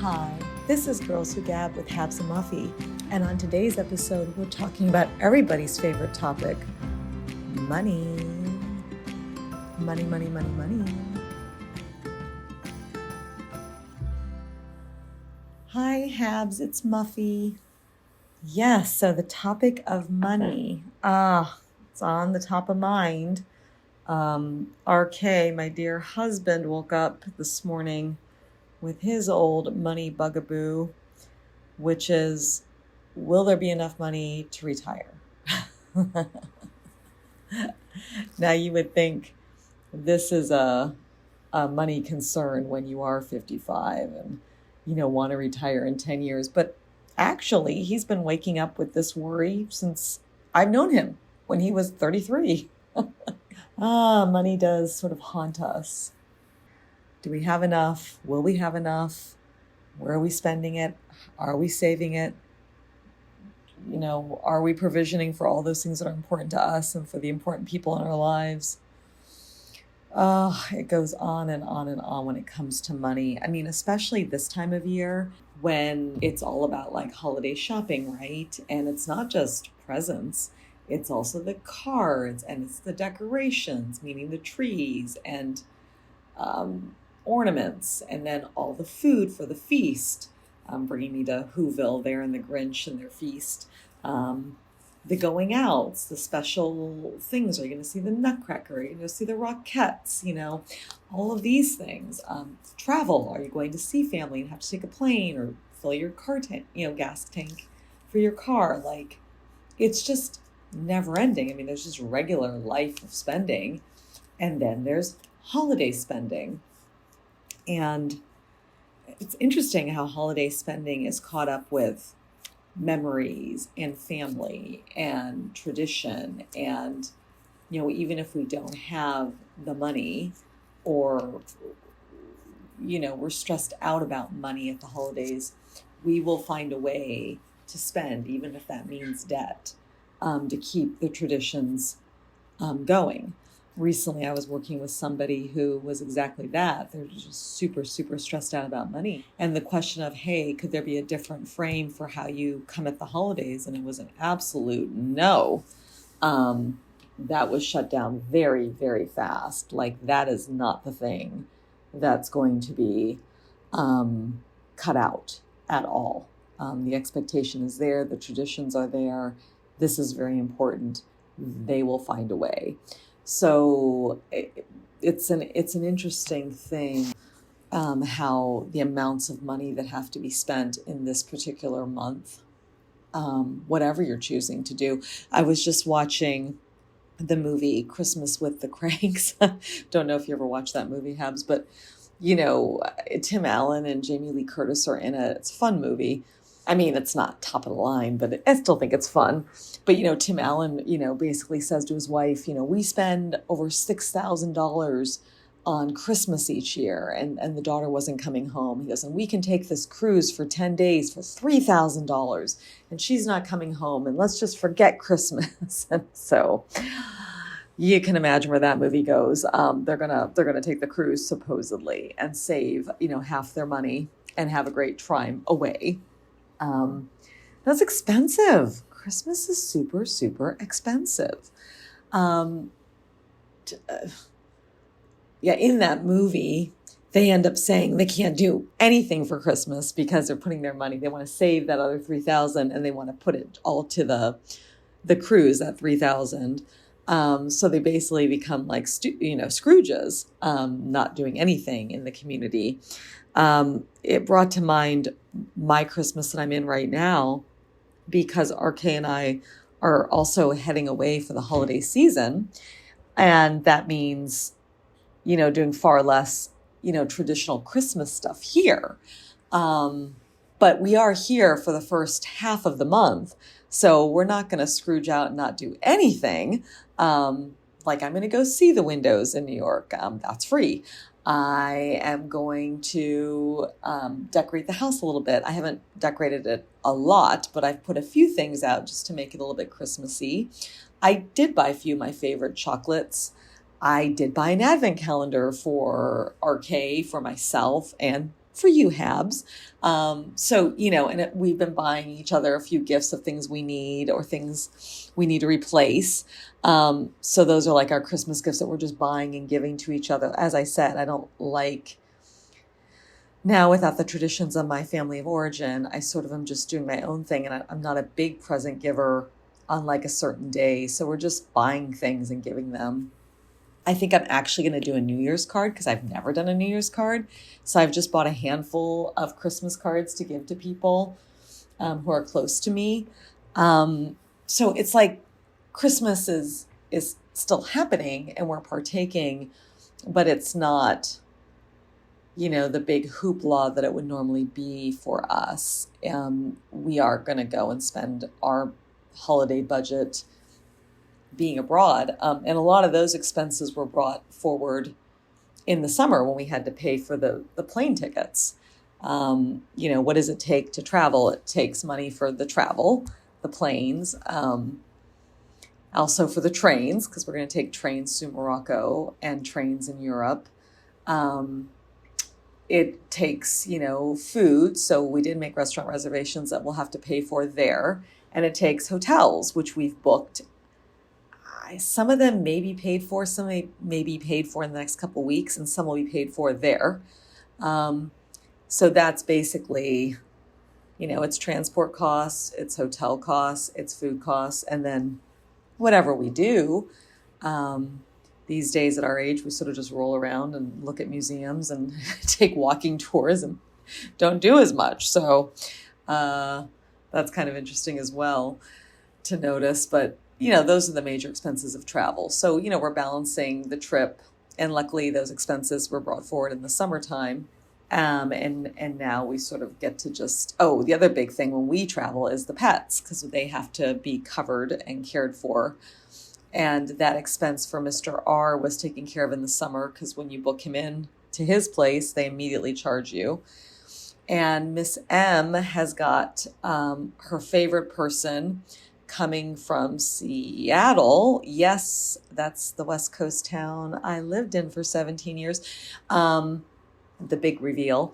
Hi, this is Girls Who Gab with Habs and Muffy, and on today's episode, we're talking about everybody's favorite topic, money. Money, money, money, money. Hi, Habs, it's Muffy. Yes, so the topic of money, it's on the top of mind. RK, my dear husband, woke up this morning with his old money bugaboo, which is, will there be enough money to retire? Now, you would think this is a money concern when you are 55 and, want to retire in 10 years. But actually, he's been waking up with this worry since I've known him, when he was 33. Money does sort of haunt us. Do we have enough? Will we have enough? Where are we spending it? Are we saving it? Are we provisioning for all those things that are important to us and for the important people in our lives? It goes on and on and on when it comes to money. I mean, especially this time of year when it's all about like holiday shopping, right? And it's not just presents. It's also the cards and it's the decorations, meaning the trees and ornaments, and then all the food for the feast. Bringing me to Whoville there and the Grinch and their feast. The going outs, the special things. Are you going to see the Nutcracker? Are you going to see the Rockettes? All of these things. Travel. Are you going to see family and have to take a plane or fill your car tank, gas tank for your car? Like, it's just never ending. I mean, there's just regular life of spending, and then there's holiday spending. And it's interesting how holiday spending is caught up with memories and family and tradition. And, even if we don't have the money or, we're stressed out about money at the holidays, we will find a way to spend, even if that means debt, to keep the traditions going. Recently, I was working with somebody who was exactly that. They're just super, super stressed out about money. And the question of, hey, could there be a different frame for how you come at the holidays? And it was an absolute no. That was shut down very, very fast. Like, that is not the thing that's going to be cut out at all. The expectation is there. The traditions are there. This is very important. They will find a way. So it's an interesting thing, how the amounts of money that have to be spent in this particular month, whatever you're choosing to do. I was just watching the movie Christmas with the Cranks. Don't know if you ever watched that movie, Habs, but Tim Allen and Jamie Lee Curtis are in it. It's a fun movie. I mean, it's not top of the line, but I still think it's fun. But, Tim Allen, basically says to his wife, we spend over $6,000 on Christmas each year. And the daughter wasn't coming home. He goes, and we can take this cruise for 10 days for $3,000. And she's not coming home. And let's just forget Christmas. And so you can imagine where that movie goes. They're gonna take the cruise supposedly and save, half their money and have a great time away. That's expensive. Christmas is super, super expensive. In that movie, they end up saying they can't do anything for Christmas because they're putting their money. They want to save that other $3,000 and they want to put it all to the cruise, that $3,000. So they basically become like, Scrooges, not doing anything in the community. It brought to mind my Christmas that I'm in right now, because RK and I are also heading away for the holiday season. And that means, doing far less, traditional Christmas stuff here. But we are here for the first half of the month. So we're not going to Scrooge out and not do anything. Like, I'm going to go see the windows in New York. That's free. I am going to decorate the house a little bit. I haven't decorated it a lot, but I've put a few things out just to make it a little bit Christmassy. I did buy a few of my favorite chocolates. I did buy an advent calendar for RK, for myself, and for you, Habs. So, we've been buying each other a few gifts of things we need or things we need to replace. So those are like our Christmas gifts that we're just buying and giving to each other. As I said, I don't like now without the traditions of my family of origin, I sort of am just doing my own thing, and I'm not a big present giver on like a certain day. So we're just buying things and giving them. I think I'm actually going to do a New Year's card because I've never done a New Year's card. So I've just bought a handful of Christmas cards to give to people who are close to me. So it's like Christmas is still happening and we're partaking, but it's not, the big hoopla that it would normally be for us. We are going to go and spend our holiday budget being abroad. And a lot of those expenses were brought forward in the summer when we had to pay for the plane tickets. What does it take to travel? It takes money for the travel, the planes, also for the trains, because we're going to take trains to Morocco and trains in Europe. It takes, food. So we did make restaurant reservations that we'll have to pay for there. And it takes hotels, which we've booked. Some of them may be paid for, some may be paid for in the next couple of weeks, and some will be paid for there. So that's basically, it's transport costs, it's hotel costs, it's food costs, and then whatever we do. These days at our age, we sort of just roll around and look at museums and take walking tours and don't do as much. So that's kind of interesting as well to notice. But, those are the major expenses of travel. So, we're balancing the trip. And luckily, those expenses were brought forward in the summertime. And now we sort of get to the other big thing when we travel is the pets, because they have to be covered and cared for. And that expense for Mr. R was taken care of in the summer, because when you book him in to his place, they immediately charge you. And Miss M has got her favorite person coming from Seattle. Yes, that's the West Coast town I lived in for 17 years. The big reveal.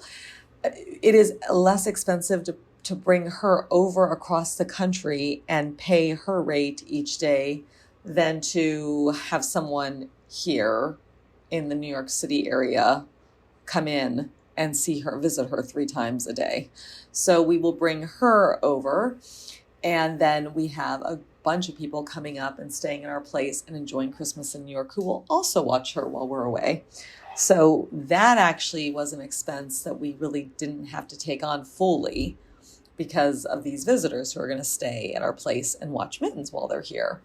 It is less expensive to bring her over across the country and pay her rate each day than to have someone here in the New York City area come in and visit her 3 times a day. So we will bring her over, and then we have a bunch of people coming up and staying in our place and enjoying Christmas in New York who will also watch her while we're away. So that actually was an expense that we really didn't have to take on fully because of these visitors who are going to stay at our place and watch Mittens while they're here.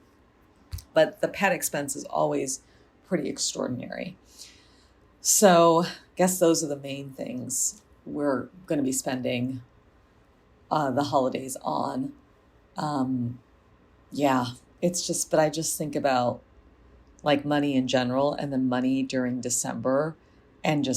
But the pet expense is always pretty extraordinary. So I guess those are the main things we're going to be spending the holidays on. But I just think about like money in general and the money during December and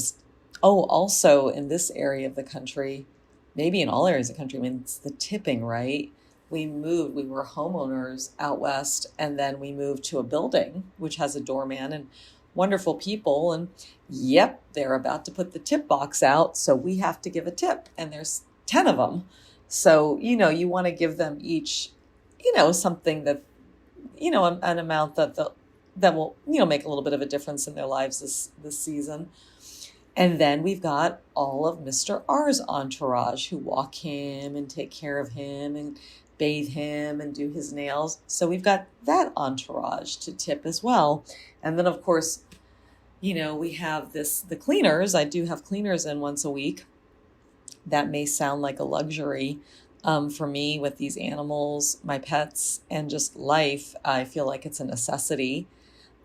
also in this area of the country, maybe in all areas of the country, it's the tipping, right? We were homeowners out west, and then we moved to a building which has a doorman and wonderful people. And yep, they're about to put the tip box out. So we have to give a tip, and there's 10 of them. So, you want to give them each, something that, an amount that will, make a little bit of a difference in their lives this season. And then we've got all of Mr. R's entourage who walk him and take care of him and bathe him and do his nails. So we've got that entourage to tip as well. And then, of course, we have the cleaners. I do have cleaners in once a week. That may sound like a luxury for me with these animals, my pets, and just life. I feel like it's a necessity.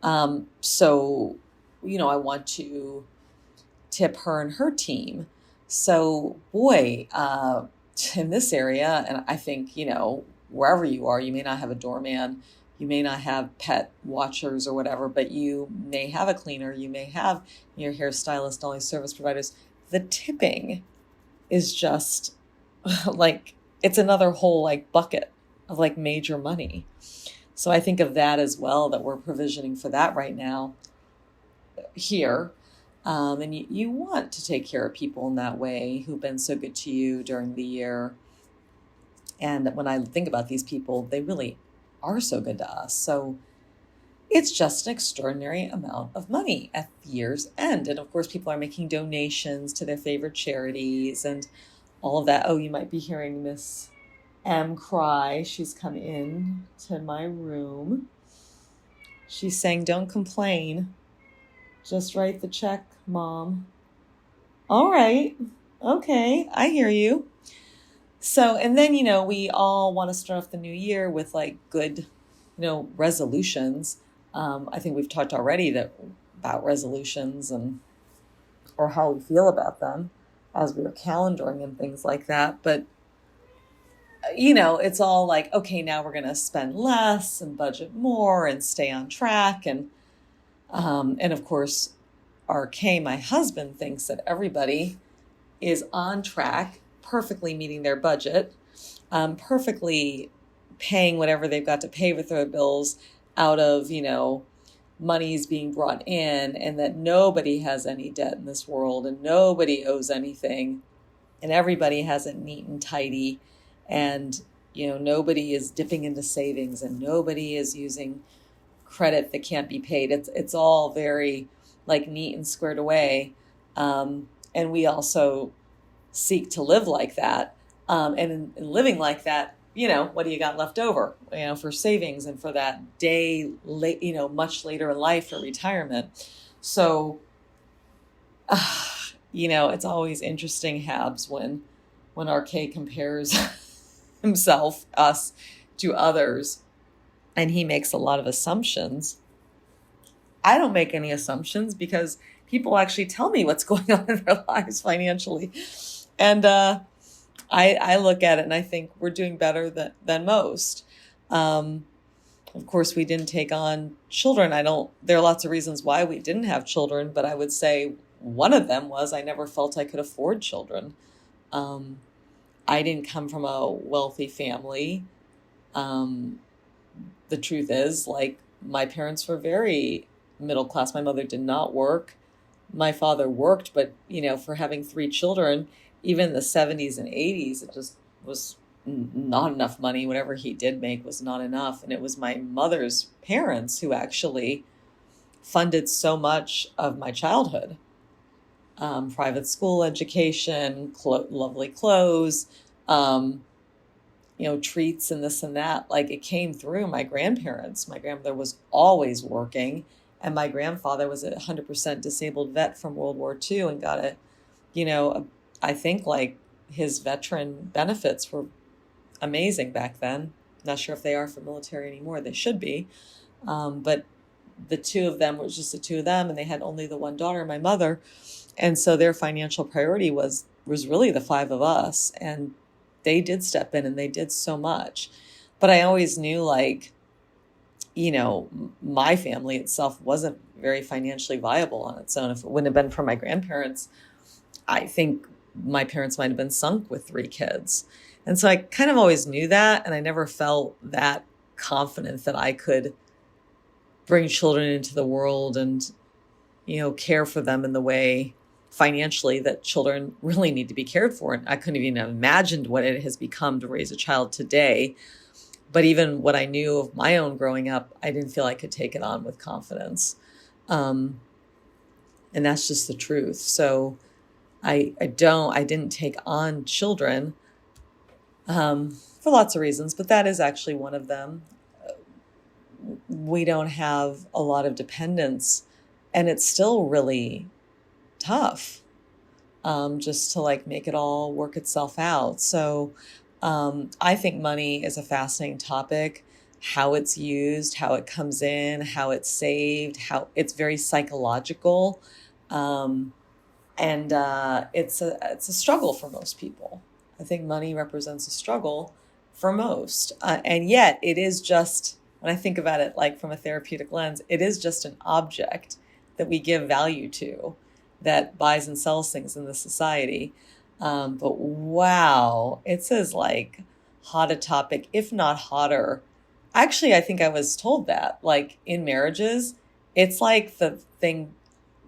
So, I want to tip her and her team. So, boy, in this area, and I think, wherever you are, you may not have a doorman, you may not have pet watchers or whatever, but you may have a cleaner, you may have your hairstylist, all these service providers. The tipping is just like, it's another whole bucket of major money. So I think of that as well, that we're provisioning for that right now here. And you want to take care of people in that way who've been so good to you during the year. And when I think about these people, they really are so good to us. So it's just an extraordinary amount of money at year's end. And of course, people are making donations to their favorite charities and all of that. Oh, you might be hearing Miss M cry. She's come in to my room. She's saying, don't complain. Just write the check, Mom. All right. Okay. I hear you. So, and then, we all want to start off the new year with like good, resolutions. I think we've talked already about resolutions or how we feel about them as we were calendaring and things like that. But, it's all like, okay, now we're going to spend less and budget more and stay on track. And of course, RK, my husband, thinks that everybody is on track, perfectly meeting their budget, perfectly paying whatever they've got to pay with their bills out of, monies being brought in, and that nobody has any debt in this world and nobody owes anything and everybody has it neat and tidy, and, nobody is dipping into savings and nobody is using credit that can't be paid. It's all very like neat and squared away. And we also seek to live like that. And in living like that, what do you got left over, for savings and for that day late, much later in life for retirement. So, it's always interesting, Habs, when RK compares us to others, and he makes a lot of assumptions. I don't make any assumptions because people actually tell me what's going on in their lives financially. And I look at it and I think we're doing better than most. Of course, we didn't take on children. There are lots of reasons why we didn't have children, but I would say one of them was I never felt I could afford children. I didn't come from a wealthy family. The truth is, like, my parents were very middle class. My mother did not work. My father worked, but, for having 3 children, even in the 70s and 80s, it just was not enough money. Whatever he did make was not enough. And it was my mother's parents who actually funded so much of my childhood. Private school education, lovely clothes, treats and this and that. Like, it came through my grandparents. My grandmother was always working, and my grandfather was a 100% disabled vet from World War II and got I think like his veteran benefits were amazing back then. Not sure if they are for military anymore. They should be. But the two of them was just the two of them, and they had only the one daughter, my mother. And so their financial priority was really the 5 of us. And they did step in and they did so much. But I always knew, like, my family itself wasn't very financially viable on its own. If it wouldn't have been for my grandparents, I think my parents might have been sunk with 3 kids. And so I kind of always knew that. And I never felt that confident that I could bring children into the world and, care for them in the way financially that children really need to be cared for. And I couldn't even have imagined what it has become to raise a child today. But even what I knew of my own growing up, I didn't feel I could take it on with confidence. And that's just the truth. So I didn't take on children for lots of reasons, but that is actually one of them. We don't have a lot of dependence, and it's still really tough just to like make it all work itself out. So I think money is a fascinating topic, how it's used, how it comes in, how it's saved, how it's very psychological. And it's a struggle for most people. I think money represents a struggle for most. And yet it is just, when I think about it, like from a therapeutic lens, it is just an object that we give value to, that buys and sells things in the society. But wow, it's as like hot a topic, if not hotter. Actually, I think I was told that, like, in marriages, it's like the thing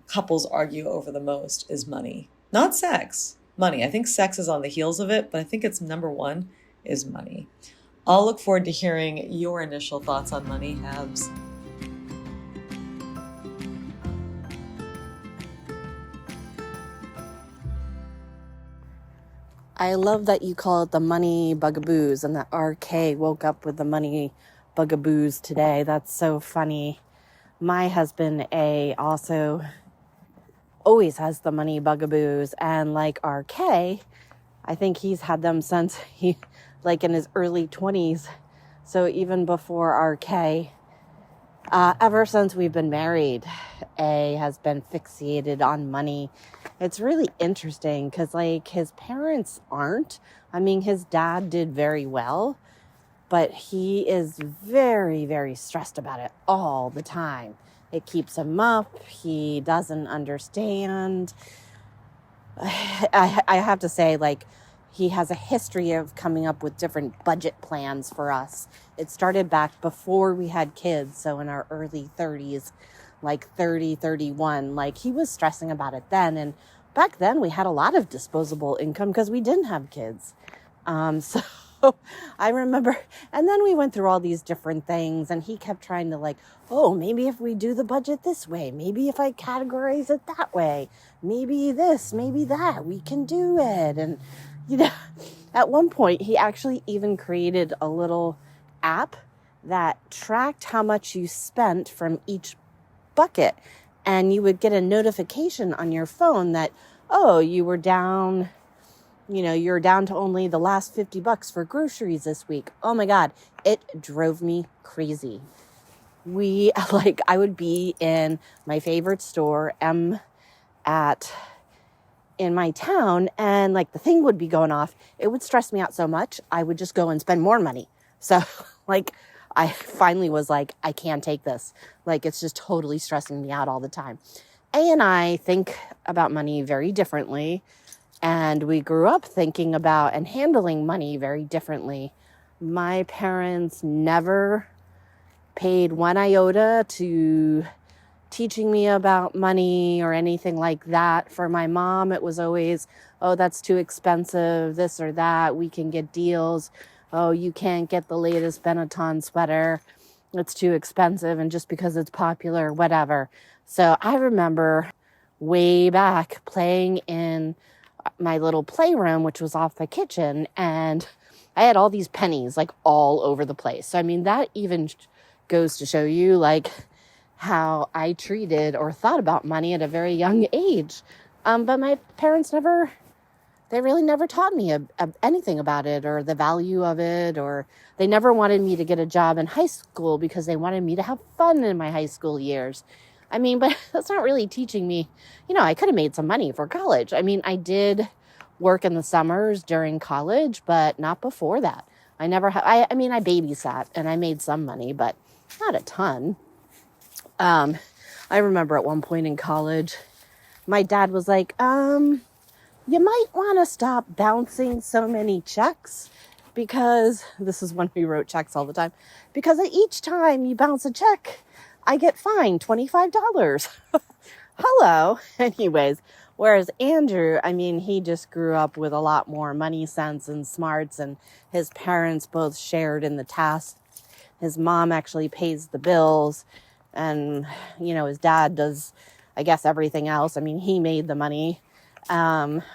couples argue over the most is money. Not sex, money. I think sex is on the heels of it, but I think it's number one is money. I'll look forward to hearing your initial thoughts on money, Habs. I love that you call it the money bugaboos and that RK woke up with the money bugaboos today. That's so funny. My husband A also always has the money bugaboos, and like RK, I think he's had them since he like in his early 20s. So even before RK, ever since we've been married, A has been fixated on money. It's really interesting because like his parents aren't. I mean, his dad did very well, but he is very, very stressed about it all the time. It keeps him up. He doesn't understand. I have to say, like, he has a history of coming up with different budget plans for us. It started back before we had kids, so in our early 30s, like 30, 31. Like, he was stressing about it then, and back then we had a lot of disposable income because we didn't have kids. So I remember, and then we went through all these different things, and he kept trying to like, oh, maybe if we do the budget this way, maybe if I categorize it that way, maybe this, maybe that, we can do it. And, you know, at one point, he actually even created a little app that tracked how much you spent from each bucket. And you would get a notification on your phone that, oh, you're down to only the last $50 for groceries this week. Oh my God, it drove me crazy. I would be in my favorite store, in my town, and like the thing would be going off. It would stress me out so much, I would just go and spend more money. So like, I finally was like, I can't take this. Like, it's just totally stressing me out all the time. A and I think about money very differently. And we grew up thinking about and handling money very differently. My parents never paid one iota to teaching me about money or anything like that. For my mom, it was always, oh, that's too expensive, this or that. We can get deals. Oh, you can't get the latest Benetton sweater. It's too expensive, and just because it's popular, whatever. So I remember way back playing in my little playroom, which was off the kitchen, and I had all these pennies like all over the place. So I mean, that even goes to show you like how I treated or thought about money at a very young age. But my parents they really never taught me anything about it or the value of it, or they never wanted me to get a job in high school because they wanted me to have fun in my high school years. I mean, but that's not really teaching me. I could have made some money for college. I mean, I did work in the summers during college, but not before that. I never I babysat and I made some money, but not a ton. I remember at one point in college, my dad was like, you might want to stop bouncing so many checks, because this is when we wrote checks all the time, because each time you bounce a check, I get fined $25. Hello. Anyways, whereas Andrew, I mean, he just grew up with a lot more money sense and smarts, and his parents both shared in the tasks. His mom actually pays the bills, and, his dad does, I guess, everything else. I mean, he made the money,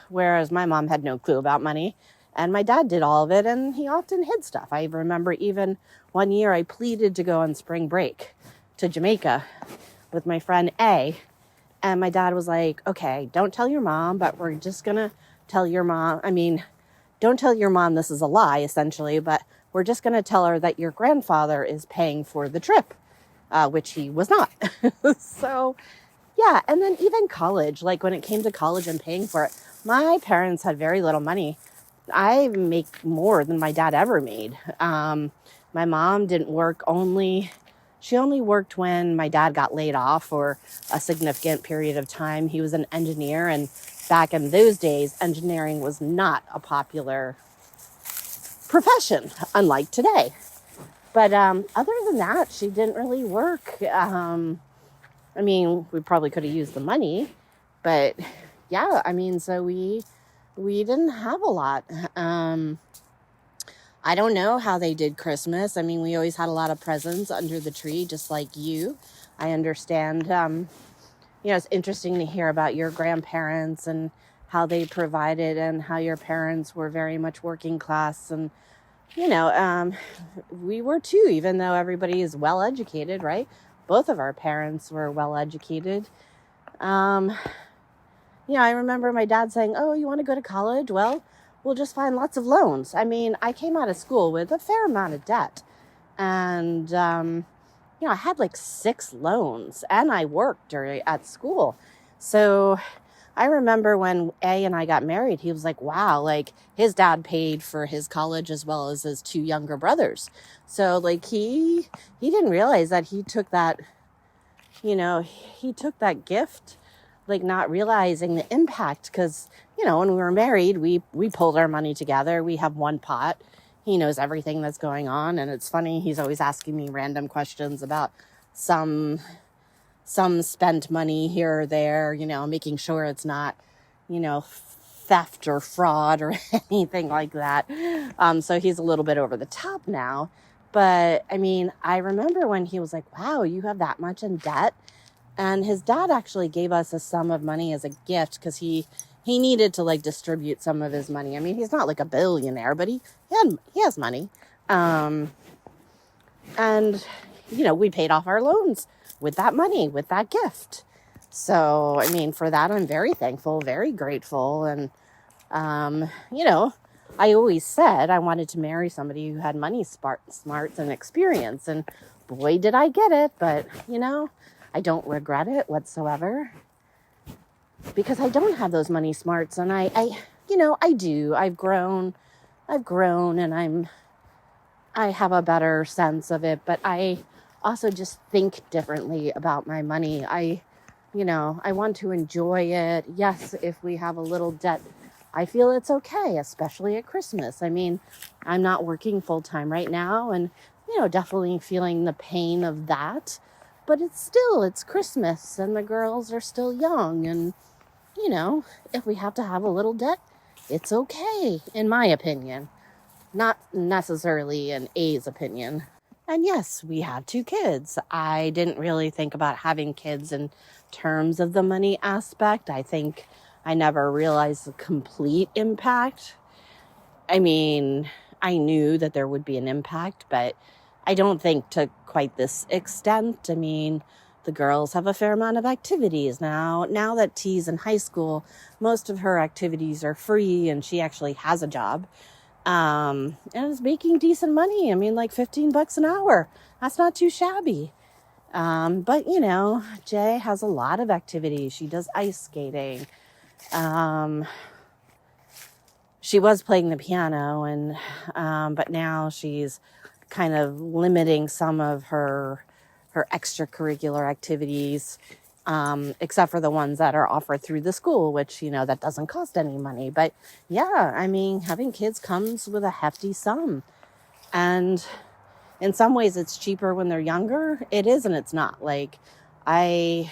whereas my mom had no clue about money, and my dad did all of it, and he often hid stuff. I remember even one year I pleaded to go on spring break to Jamaica with my friend A, and my dad was like, okay, don't tell your mom, but we're just gonna tell your mom. I mean, don't tell your mom this is a lie, essentially, but we're just gonna tell her that your grandfather is paying for the trip, which he was not. So yeah. And then even college, like when it came to college and paying for it, my parents had very little money. I make more than my dad ever made. My mom didn't work she only worked when my dad got laid off for a significant period of time. He was an engineer, and back in those days, engineering was not a popular profession, unlike today. But other than that, she didn't really work. I mean, we probably could have used the money, but yeah, I mean, so we didn't have a lot. I don't know how they did Christmas. I mean, we always had a lot of presents under the tree, just like you. I understand, it's interesting to hear about your grandparents and how they provided and how your parents were very much working class. And, we were too, even though everybody is well educated, right? Both of our parents were well educated. I remember my dad saying, "Oh, you want to go to college? Well, we'll just find lots of loans." I mean, I came out of school with a fair amount of debt. And, I had like 6 loans and I worked at school. So I remember when A and I got married, he was like, wow, like his dad paid for his college as well as his 2 younger brothers. So like he didn't realize that he took that gift, like not realizing the impact. Because, when we were married, we pulled our money together. We have one pot. He knows everything that's going on. And it's funny, he's always asking me random questions about some spent money here or there, making sure it's not, theft or fraud or anything like that. So he's a little bit over the top now. But I mean, I remember when he was like, wow, you have that much in debt. And his dad actually gave us a sum of money as a gift because he needed to like distribute some of his money. I mean, he's not like a billionaire, but he has money. And, we paid off our loans with that money, with that gift. So, I mean, for that, I'm very thankful, very grateful. And, I always said I wanted to marry somebody who had money smarts and experience. And boy, did I get it. But, I don't regret it whatsoever because I don't have those money smarts. And I do. I've grown and I have a better sense of it, but I also just think differently about my money. I want to enjoy it. Yes, if we have a little debt, I feel it's okay, especially at Christmas. I mean, I'm not working full time right now and, definitely feeling the pain of that, but it's Christmas and the girls are still young. And, if we have to have a little debt, it's okay, in my opinion. Not necessarily in A's opinion. And yes, we have 2 kids. I didn't really think about having kids in terms of the money aspect. I think I never realized the complete impact. I mean, I knew that there would be an impact, but I don't think to quite this extent. I mean, the girls have a fair amount of activities now. Now that T's in high school, most of her activities are free and she actually has a job. And is making decent money. I mean, like $15 an hour. That's not too shabby. But Jay has a lot of activities. She does ice skating. She was playing the piano but now she's kind of limiting some of her extracurricular activities, except for the ones that are offered through the school, which, that doesn't cost any money. But yeah, I mean, having kids comes with a hefty sum. And in some ways it's cheaper when they're younger. It is and it's not. Like my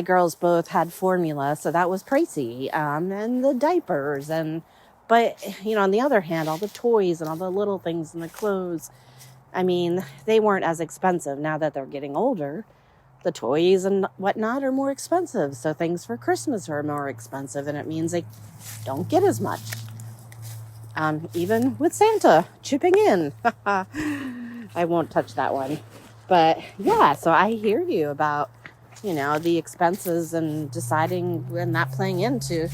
girls both had formula, so that was pricey. And the diapers but on the other hand, all the toys and all the little things and the clothes, I mean, they weren't as expensive. Now that they're getting older, the toys and whatnot are more expensive. So things for Christmas are more expensive, and it means they don't get as much. Even with Santa chipping in. I won't touch that one. But yeah, so I hear you about, the expenses and deciding and that playing into,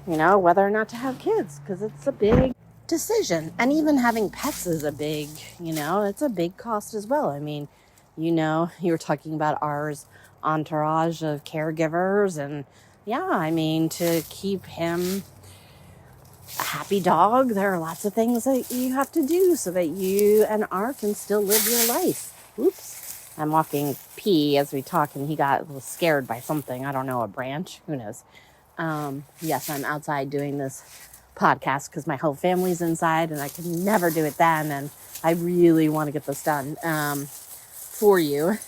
whether or not to have kids, because it's a big decision. And even having pets is a big, it's a big cost as well. I mean, you were talking about ours entourage of caregivers, and yeah, I mean, to keep him a happy dog, there are lots of things that you have to do so that you and R can still live your life. Oops, I'm walking P as we talk, and he got a little scared by something. I don't know, a branch, who knows. Yes, I'm outside doing this podcast because my whole family's inside and I can never do it then, and I really want to get this done for you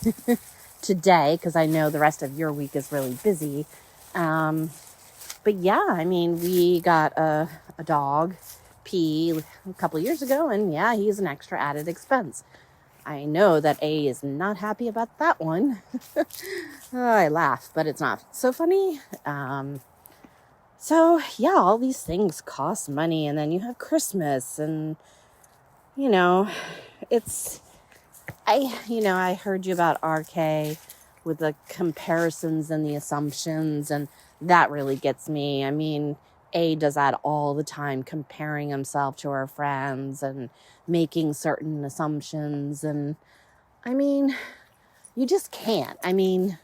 today because I know the rest of your week is really busy. But yeah, I mean, we got a dog, P, a couple years ago, and yeah, he's an extra added expense. I know that A is not happy about that one. I laugh, but it's not so funny. So yeah, all these things cost money, and then you have Christmas, and you know, I heard you about RK with the comparisons and the assumptions, and that really gets me. I mean, A does that all the time, comparing himself to our friends and making certain assumptions. And I mean, you just can't. I mean,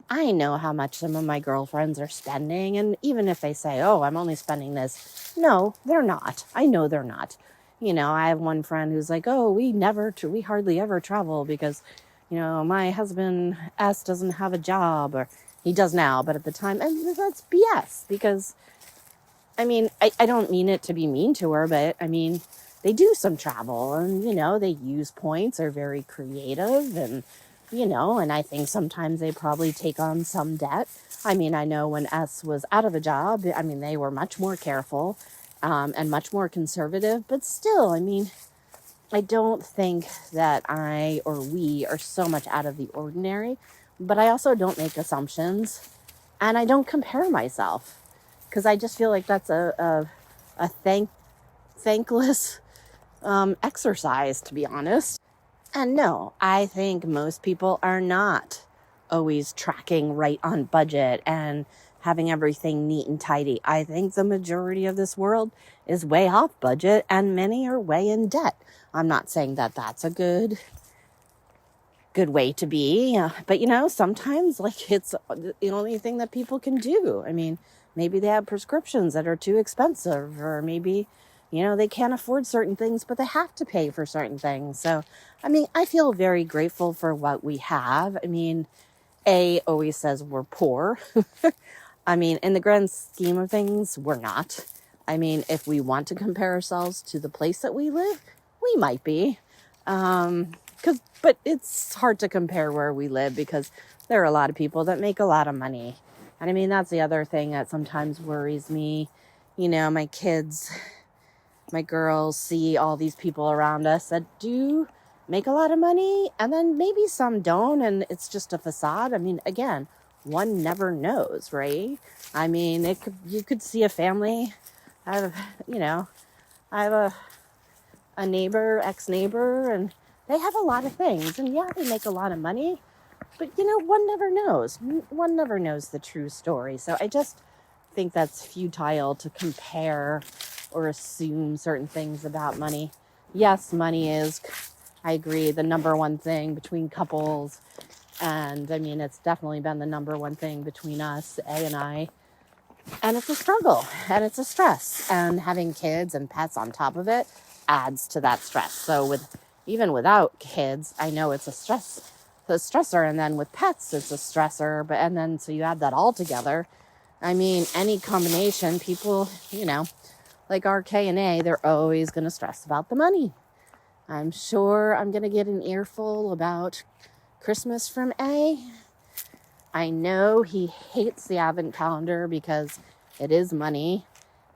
I know how much some of my girlfriends are spending. And even if they say, oh, I'm only spending this. No, they're not. I know they're not. I have one friend who's like, oh, we hardly ever travel because, my husband S doesn't have a job, or he does now, but at the time, and that's BS because, I mean, I don't mean it to be mean to her, but I mean, they do some travel and, they use points, are very creative and, and I think sometimes they probably take on some debt. I mean, I know when S was out of a job, I mean, they were much more careful and much more conservative, but still, I mean, I don't think that I or we are so much out of the ordinary, but I also don't make assumptions and I don't compare myself because I just feel like that's a thankless exercise, to be honest. And no, I think most people are not always tracking right on budget and having everything neat and tidy. I think the majority of this world is way off budget and many are way in debt. I'm not saying that that's a good way to be, but sometimes it's the only thing that people can do. I mean, maybe they have prescriptions that are too expensive, or maybe they can't afford certain things, but they have to pay for certain things. So, I mean, I feel very grateful for what we have. I mean, A always says we're poor. I mean, in the grand scheme of things, we're not. I mean, if we want to compare ourselves to the place that we live, we might be. But it's hard to compare where we live because there are a lot of people that make a lot of money. And I mean, that's the other thing that sometimes worries me. My kids, my girls see all these people around us that do make a lot of money, and then maybe some don't, and it's just a facade. I mean, again, one never knows, right? I mean, you could see a family. I have a neighbor, ex-neighbor, and they have a lot of things, and yeah, they make a lot of money, but one never knows. One never knows the true story. So I just think that's futile to compare or assume certain things about money. Yes, money is, I agree, the number one thing between couples. And I mean, it's definitely been the number one thing between us, A and I. And it's a struggle and it's a stress. And having kids and pets on top of it adds to that stress. So even without kids, I know it's a stressor. And then with pets, it's a stressor. And then so you add that all together. I mean, any combination, people, like RK and A, they're always going to stress about the money. I'm sure I'm going to get an earful about Christmas from A. I know he hates the advent calendar because it is money.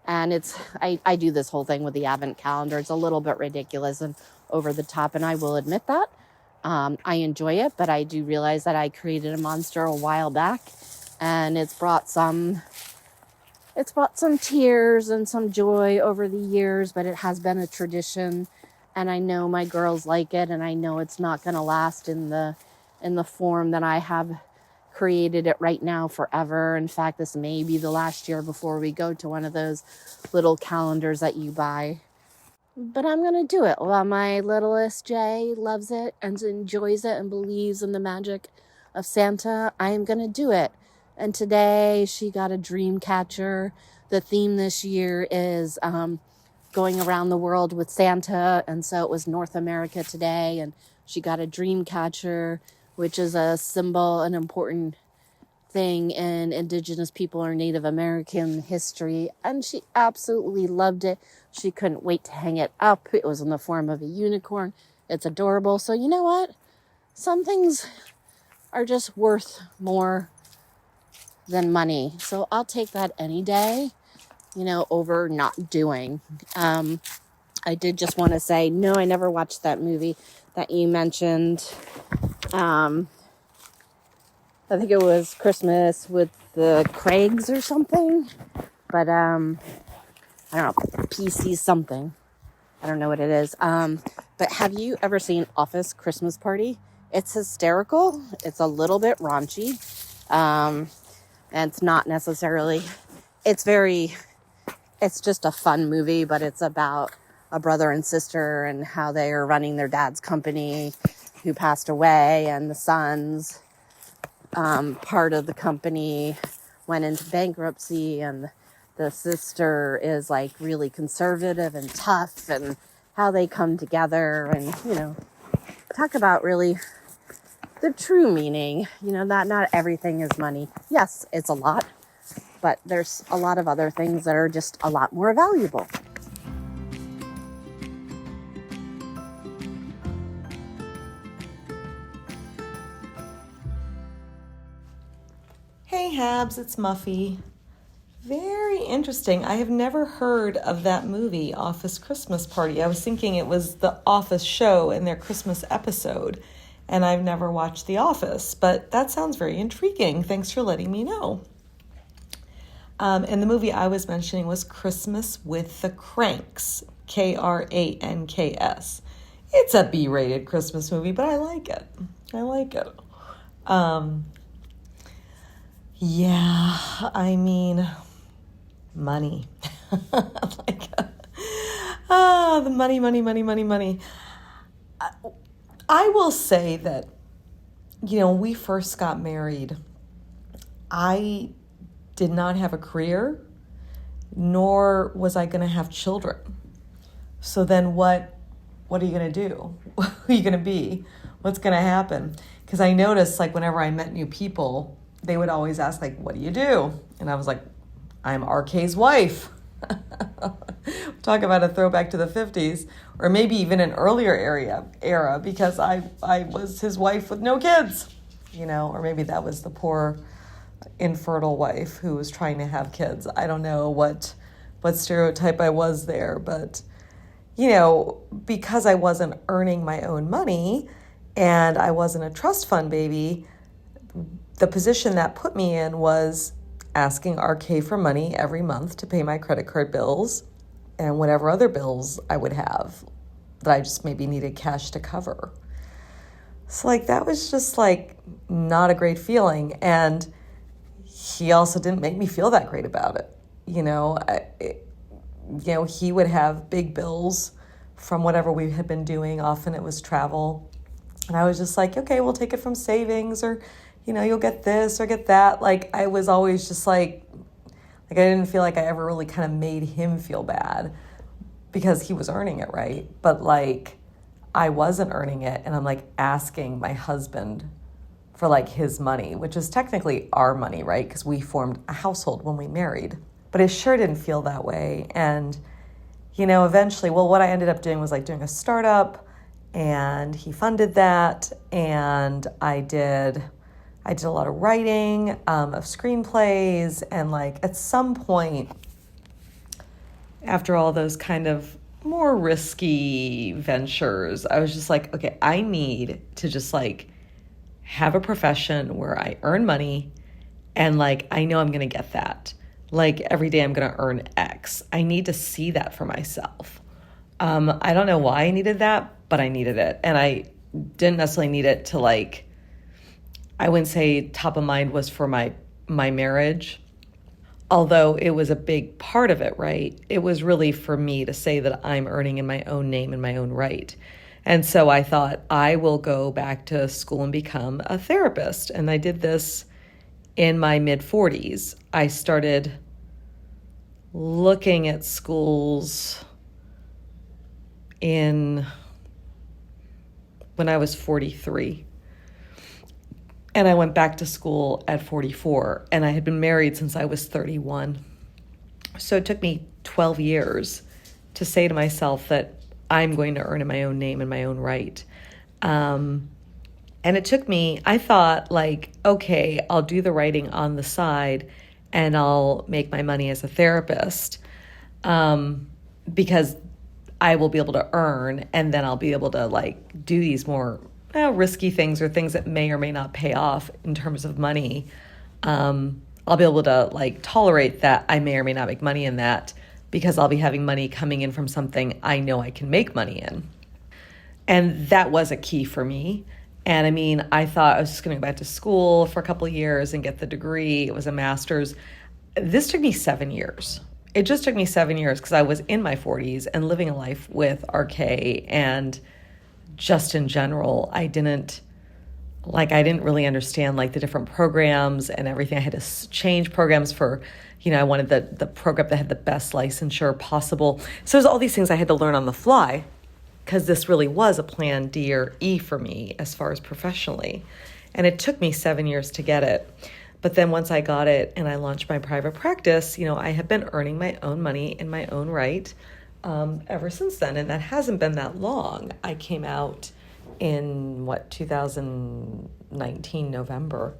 And I do this whole thing with the advent calendar. It's a little bit ridiculous and over the top, and I will admit that. I enjoy it, but I do realize that I created a monster a while back, and it's brought some tears and some joy over the years, but it has been a tradition, and I know my girls like it, and I know it's not going to last in the form that I have created it right now forever. In fact, this may be the last year before we go to one of those little calendars that you buy. But I'm going to do it. While my littlest Jay loves it and enjoys it and believes in the magic of Santa, I am going to do it. And today she got a dream catcher. The theme this year is going around the world with Santa. And so it was North America today. And she got a dream catcher, which is a symbol, an important thing in Indigenous people or Native American history. And she absolutely loved it. She couldn't wait to hang it up. It was in the form of a unicorn. It's adorable. So you know what? Some things are just worth more than money. So I'll take that any day, over not doing. I did just want to say, no, I never watched that movie that you mentioned. I think it was Christmas with the Craigs or something. But, I don't know, PC something. I don't know what it is. But have you ever seen Office Christmas Party? It's hysterical. It's a little bit raunchy. And it's not necessarily, it's just a fun movie, but it's about a brother and sister and how they are running their dad's company who passed away, and the son's part of the company went into bankruptcy, and the sister is like really conservative and tough, and how they come together and, talk about really the true meaning, that not everything is money. Yes, it's a lot, but there's a lot of other things that are just a lot more valuable. Hey Habs, it's Muffy. Very interesting. I have never heard of that movie, Office Christmas Party. I was thinking it was the Office show and their Christmas episode, and I've never watched The Office, but that sounds very intriguing. Thanks for letting me know. And the movie I was mentioning was Christmas with the Cranks, Kranks. It's a B-rated Christmas movie, but I like it. Yeah, I mean, money. The money. I will say that, when we first got married, I did not have a career, nor was I going to have children. So then what are you going to do? Who are you going to be? What's going to happen? Because I noticed, whenever I met new people, they would always ask, what do you do? And I was like, I'm RK's wife. Talk about a throwback to the 50s, or maybe even an earlier era, because I was his wife with no kids, or maybe that was the poor infertile wife who was trying to have kids. I don't know what stereotype I was there, but, because I wasn't earning my own money and I wasn't a trust fund baby, the position that put me in was asking RK for money every month to pay my credit card bills and whatever other bills I would have that I just maybe needed cash to cover. So that was just not a great feeling. And he also didn't make me feel that great about it. He would have big bills from whatever we had been doing. Often it was travel. And I was just okay, we'll take it from savings, or you'll get this or get that. I was always just I didn't feel like I ever really kind of made him feel bad because he was earning it, right? But I wasn't earning it, and I'm asking my husband for his money, which is technically our money, right? Because we formed a household when we married. But it sure didn't feel that way. And, eventually, what I ended up doing was doing a startup, and he funded that, and I did a lot of writing of screenplays, and at some point, after all those kind of more risky ventures, I was just okay, I need to just have a profession where I earn money, and I know I'm going to get that. Every day I'm going to earn X. I need to see that for myself. I don't know why I needed that, but I needed it. And I didn't necessarily need it to I wouldn't say top of mind was for my marriage, although it was a big part of it, right? It was really for me to say that I'm earning in my own name in my own right. And so I thought I will go back to school and become a therapist. And I did this in my mid-40s. I started looking at schools when I was 43. And I went back to school at 44, and I had been married since I was 31. So it took me 12 years to say to myself that I'm going to earn in my own name in my own right. And it took me, I thought, like, okay, I'll do the writing on the side and I'll make my money as a therapist, because I will be able to earn, and then I'll be able to like do these more risky things, or things that may or may not pay off in terms of money. I'll be able to like tolerate that I may or may not make money in that, because I'll be having money coming in from something I know I can make money in. And that was a key for me. And I mean, I thought I was just going to go back to school for a couple of years and get the degree. It was a master's. This took me 7 years. It just took me 7 years, because I was in my 40s and living a life with RK, and just in general, I didn't really understand like the different programs and everything. I had to change programs for, I wanted the program that had the best licensure possible. So there's all these things I had to learn on the fly, because this really was a plan D or E for me as far as professionally. And it took me 7 years to get it. But then once I got it and I launched my private practice, I have been earning my own money in my own right ever since then. And that hasn't been that long. I came out in 2019, November.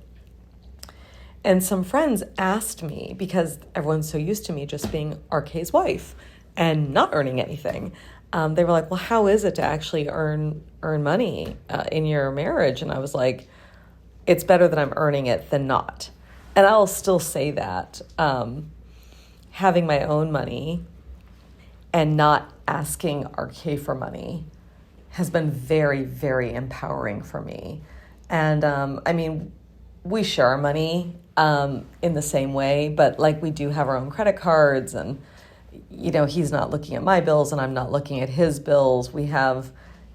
And some friends asked me, because everyone's so used to me just being RK's wife and not earning anything. They were like, well, how is it to actually earn money in your marriage? And I was like, it's better that I'm earning it than not. And I'll still say that. Having my own money and not asking RK for money has been very, very empowering for me. And I mean, we share our money in the same way, but like we do have our own credit cards, and he's not looking at my bills and I'm not looking at his bills. We have,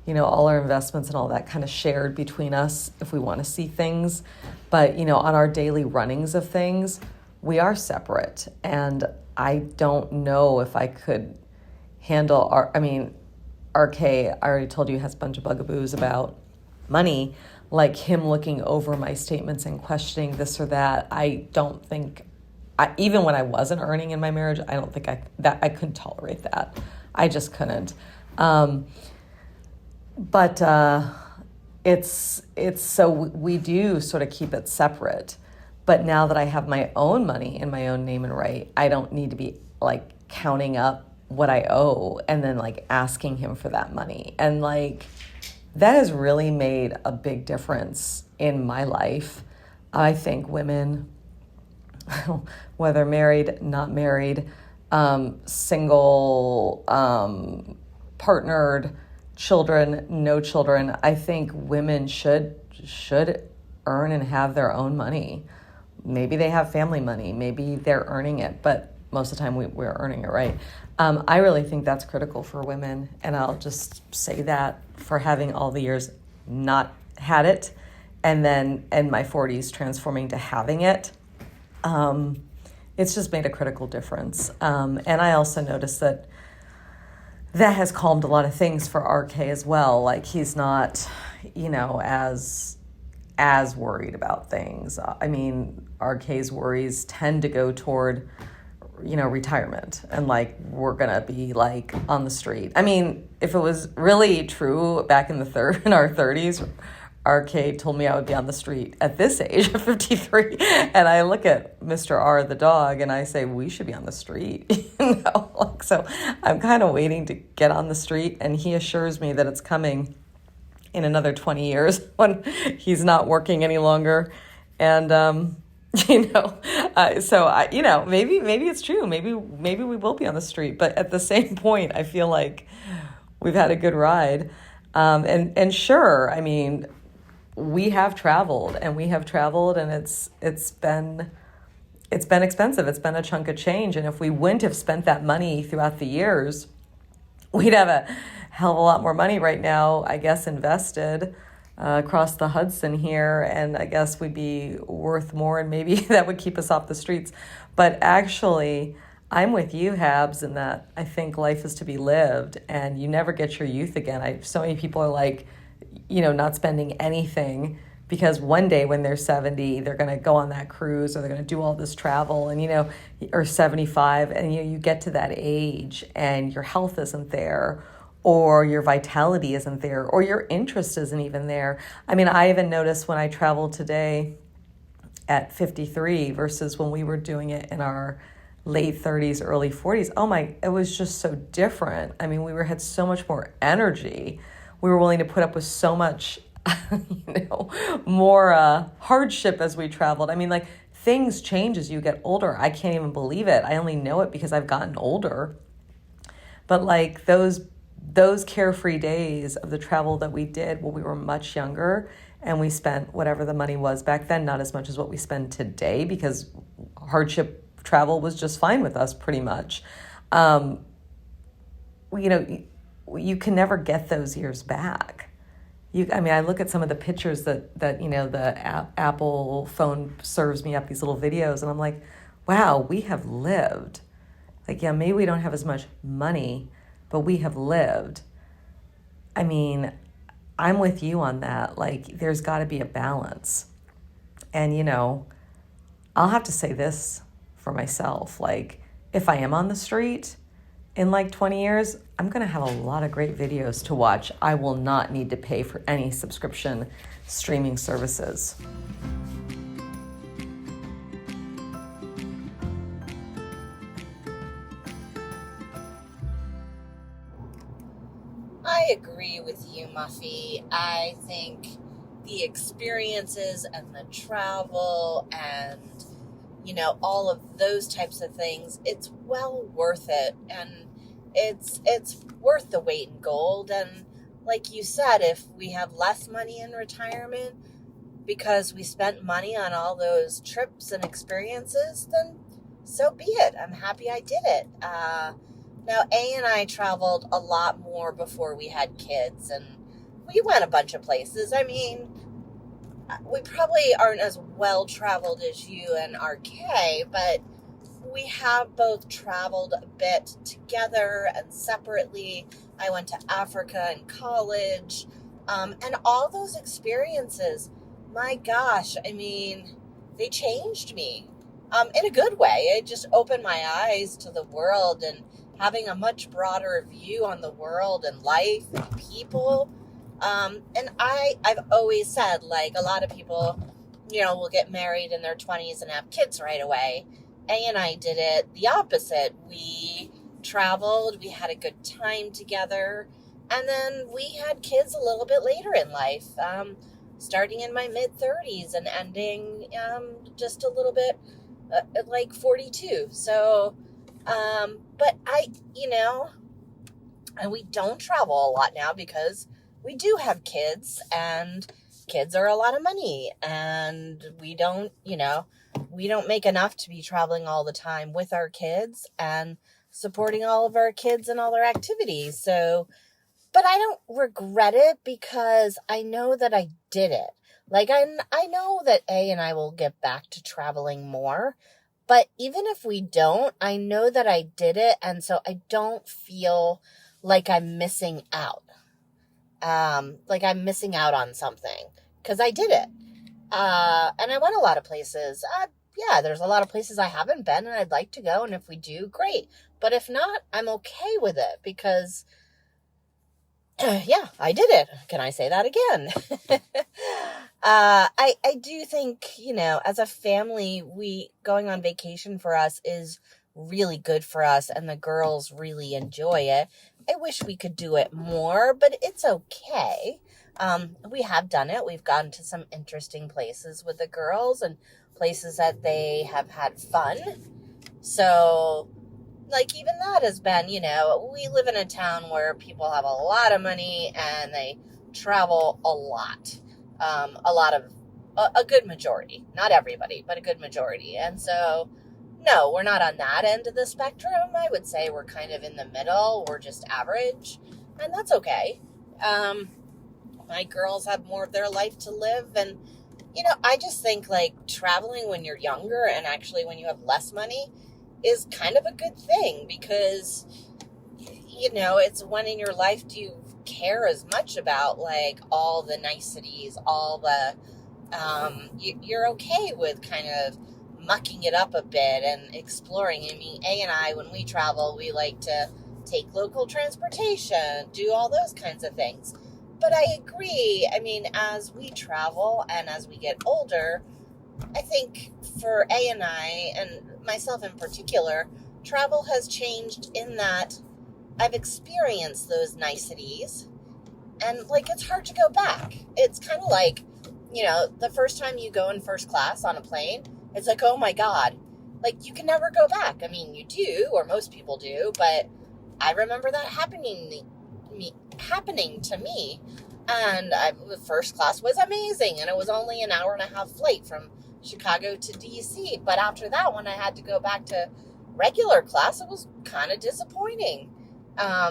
all our investments and all that kind of shared between us if we want to see things. But, on our daily runnings of things, we are separate. And I don't know if I could handle RK, I already told you, has a bunch of bugaboos about money, like him looking over my statements and questioning this or that. I don't think, even when I wasn't earning in my marriage, I don't think I couldn't tolerate that. I just couldn't. But it's so we do sort of keep it separate. But now that I have my own money in my own name and right, I don't need to be like counting up what I owe and then like asking him for that money. And like that has really made a big difference in my life. I think women, whether married, not married, single, partnered, children, no children, I think women should earn and have their own money. Maybe they have family money, maybe they're earning it, but most of the time we're earning it, right? I really think that's critical for women, and I'll just say that for having all the years not had it, and then in my 40s transforming to having it. It's just made a critical difference. And I also noticed that has calmed a lot of things for RK as well. Like he's not, as worried about things. I mean, RK's worries tend to go toward, retirement, and like we're gonna be like on the street. I mean, if it was really true back in in our 30s, RK told me I would be on the street at this age of 53. And I look at Mr. R, the dog, and I say, we should be on the street. So I'm kind of waiting to get on the street. And he assures me that it's coming in another 20 years when he's not working any longer. And, so maybe it's true. Maybe we will be on the street. But at the same point, I feel like we've had a good ride. And sure, I mean, we have traveled and it's been expensive. It's been a chunk of change. And if we wouldn't have spent that money throughout the years, we'd have a hell of a lot more money right now, I guess, invested across the Hudson here. And I guess we'd be worth more, and maybe that would keep us off the streets. But actually, I'm with you, Habs, in that I think life is to be lived and you never get your youth again. So many people are like, not spending anything because one day when they're 70, they're going to go on that cruise or they're going to do all this travel and, or 75, and, you get to that age and your health isn't there, or your vitality isn't there, or your interest isn't even there. I mean, I even noticed when I traveled today at 53 versus when we were doing it in our late 30s, early 40s. Oh my, it was just so different. I mean, had so much more energy. We were willing to put up with so much, more hardship as we traveled. I mean, like, things change as you get older. I can't even believe it. I only know it because I've gotten older. But like those carefree days of the travel that we did when we were much younger, and we spent whatever the money was back then, not as much as what we spend today, because hardship travel was just fine with us pretty much. You can never get those years back. I look at some of the pictures that the Apple phone serves me up, these little videos, and I'm like, wow, we have lived. Like, yeah, maybe we don't have as much money, but we have lived. I mean, I'm with you on that. Like, there's got to be a balance. And, I'll have to say this for myself. Like, if I am on the street in like 20 years, I'm going to have a lot of great videos to watch. I will not need to pay for any subscription streaming services. I agree with you, Muffy. I think the experiences and the travel and, all of those types of things, it's well worth it. And it's worth the weight in gold. And like you said, if we have less money in retirement because we spent money on all those trips and experiences, then so be it. I'm happy I did it. Now, A and I traveled a lot more before we had kids, and we went a bunch of places. I mean, we probably aren't as well traveled as you and RK, but we have both traveled a bit together and separately. I went to Africa in college, and all those experiences, my gosh, I mean, they changed me in a good way. It just opened my eyes to the world and having a much broader view on the world and life and people. And I've always said, like, a lot of people, will get married in their 20s and have kids right away. A and I did it the opposite. We traveled, we had a good time together, and then we had kids a little bit later in life, starting in my mid-30s and ending just a little bit like 42. So, but and we don't travel a lot now because we do have kids, and kids are a lot of money, and we don't make enough to be traveling all the time with our kids and supporting all of our kids and all their activities. So, but I don't regret it because I know that I did it. Like, I know that A and I will get back to traveling more. But even if we don't, I know that I did it, and so I don't feel like I'm missing out. Like I'm missing out on something, because I did it. And I went a lot of places. Yeah, there's a lot of places I haven't been, and I'd like to go, and if we do, great. But if not, I'm okay with it, because yeah, I did it. Can I say that again? I do think, as a family, going on vacation for us is really good for us, and the girls really enjoy it. I wish we could do it more, but it's okay. We have done it. We've gone to some interesting places with the girls and places that they have had fun. So, like, even that has been, we live in a town where people have a lot of money and they travel a lot. A good majority, not everybody, but a good majority. And so, no, we're not on that end of the spectrum. I would say we're kind of in the middle. We're just average, and that's okay. My girls have more of their life to live, and, I just think, like, traveling when you're younger and actually when you have less money is kind of a good thing, because, it's when in your life do you care as much about, like, all the niceties, all the, you're okay with kind of mucking it up a bit and exploring. I mean, A and I, when we travel, we like to take local transportation, do all those kinds of things. But I agree. I mean, as we travel and as we get older, I think for A and I, and myself in particular, travel has changed in that I've experienced those niceties, and like it's hard to go back. It's kind of like, the first time you go in first class on a plane, it's like, oh my God, like you can never go back. I mean, you do, or most people do, but I remember that happening to me. And first class was amazing, and it was only an hour and a half flight from Chicago to DC. But after that, when I had to go back to regular class, it was kind of disappointing.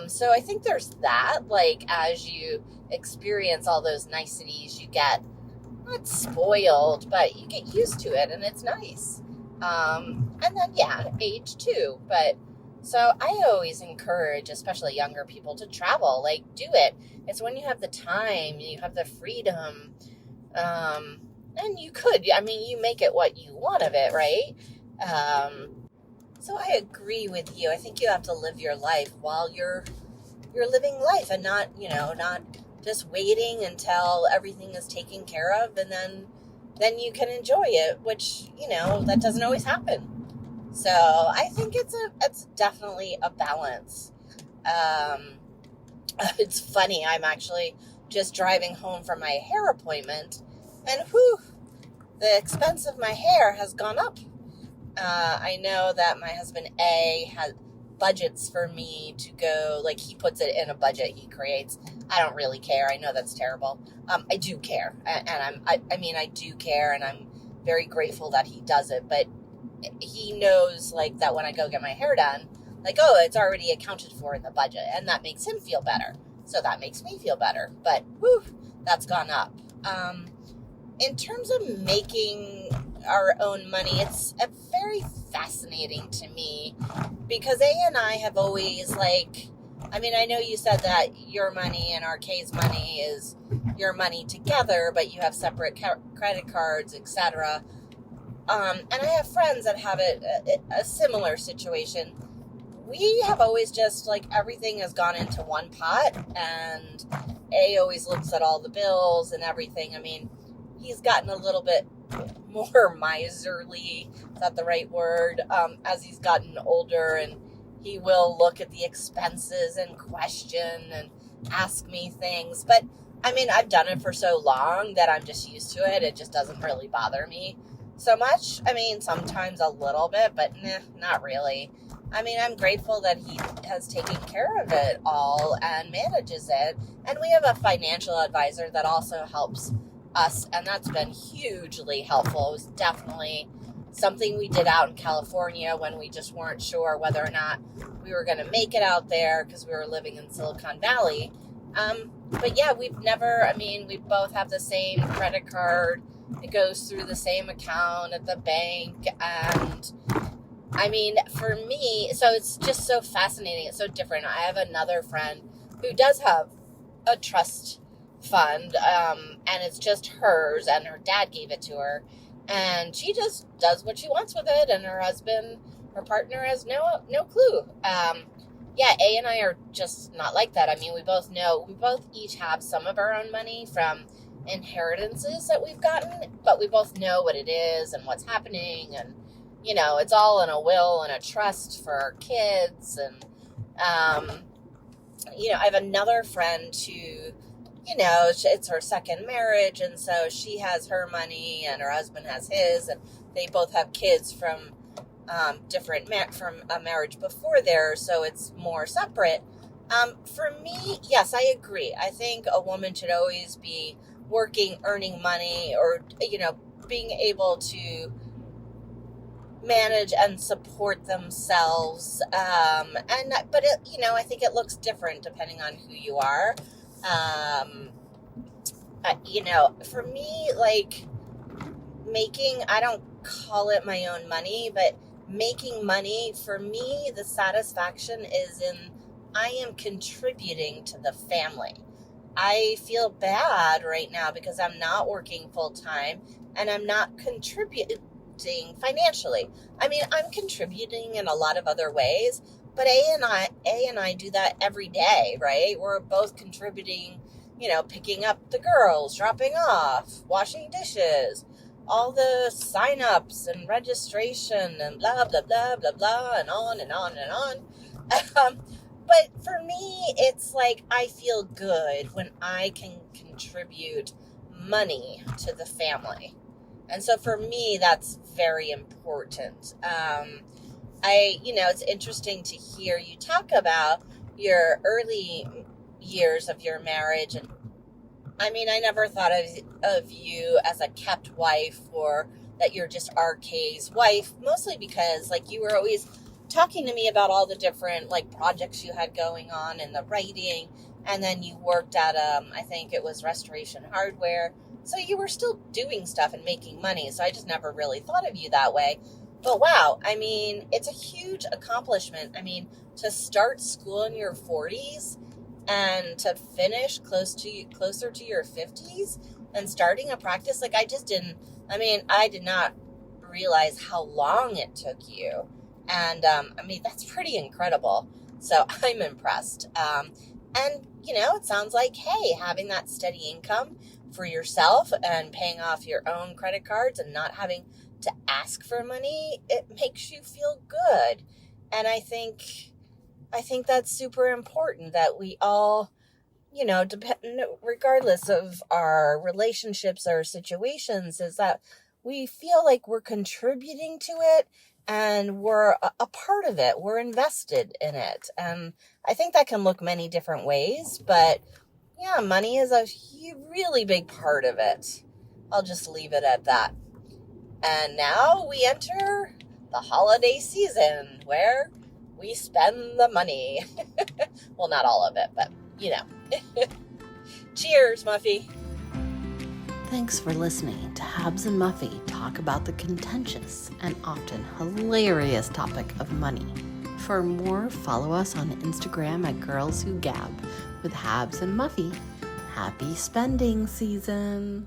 So I think there's that, like, as you experience all those niceties, you get not spoiled, but you get used to it, and it's nice. And then, age too. But so I always encourage, especially younger people, to travel. Like, do it. It's when you have the time, you have the freedom, and you could. I mean, you make it what you want of it, right? So I agree with you. I think you have to live your life while you're living life, and not just waiting until everything is taken care of, and then you can enjoy it, which, that doesn't always happen. So I think it's definitely a balance. It's funny. I'm actually just driving home from my hair appointment, and the expense of my hair has gone up. I know that my husband A has budgets for me to go, like he puts it in a budget he creates. I don't really care. I know that's terrible. I do care, and I do care, and I'm very grateful that he does it. But he knows, like, that when I go get my hair done, like, oh, it's already accounted for in the budget, and that makes him feel better. So that makes me feel better. But that's gone up. In terms of making our own money, it's very fascinating to me, because A and I have always, like, I mean, I know you said that your money and RK's money is your money together, but you have separate credit cards, etc. And I have friends that have a similar situation. We have always just, like, everything has gone into one pot, and A always looks at all the bills and everything. I mean, he's gotten a little bit more miserly, is that the right word, as he's gotten older, and he will look at the expenses and question and ask me things. But, I mean, I've done it for so long that I'm just used to it. It just doesn't really bother me so much. I mean, sometimes a little bit, but not really. I mean, I'm grateful that he has taken care of it all and manages it. And we have a financial advisor that also helps us, and that's been hugely helpful. It was definitely something we did out in California when we just weren't sure whether or not we were going to make it out there, because we were living in Silicon Valley. But yeah, we both have the same credit card. It goes through the same account at the bank. And I mean, for me, so it's just so fascinating. It's so different. I have another friend who does have a trust fund, and it's just hers, and her dad gave it to her, and she just does what she wants with it, and her partner has no clue. A and I are just not like that. I mean, we both each have some of our own money from inheritances that we've gotten, but we both know what it is and what's happening, and it's all in a will and a trust for our kids. And I have another friend who, it's her second marriage, and so she has her money and her husband has his, and they both have kids from from a marriage before theirs, so it's more separate. For me, yes, I agree. I think a woman should always be working, earning money, or being able to manage and support themselves. But I think it looks different depending on who you are. For me, like, I don't call it my own money, but making money, for me, the satisfaction is in I am contributing to the family. I feel bad right now because I'm not working full time and I'm not contributing financially. I mean, I'm contributing in a lot of other ways, But A and I do that every day, right? We're both contributing, picking up the girls, dropping off, washing dishes, all the sign-ups and registration and blah, blah, blah, blah, blah, and on and on and on. But for me, it's like I feel good when I can contribute money to the family. And so for me, that's very important. It's interesting to hear you talk about your early years of your marriage. And I mean, I never thought of you as a kept wife, or that you're just RK's wife, mostly because like you were always talking to me about all the different like projects you had going on in the writing. And then you worked at, I think it was Restoration Hardware. So you were still doing stuff and making money. So I just never really thought of you that way. But wow, I mean, it's a huge accomplishment. I mean, to start school in your 40s and to finish closer to your 50s and starting a practice, like I did not realize how long it took you. And that's pretty incredible. So I'm impressed. And it sounds like, hey, having that steady income for yourself and paying off your own credit cards and not having to ask for money, it makes you feel good. And I think that's super important, that we all, regardless of our relationships or situations, is that we feel like we're contributing to it and we're a part of it. We're invested in it. And I think that can look many different ways, but yeah, money is a really big part of it. I'll just leave it at that. And now we enter the holiday season where we spend the money. Well, not all of it, but Cheers, Muffy. Thanks for listening to Habs and Muffy talk about the contentious and often hilarious topic of money. For more, follow us on Instagram at Girls Who Gab with Habs and Muffy. Happy spending season!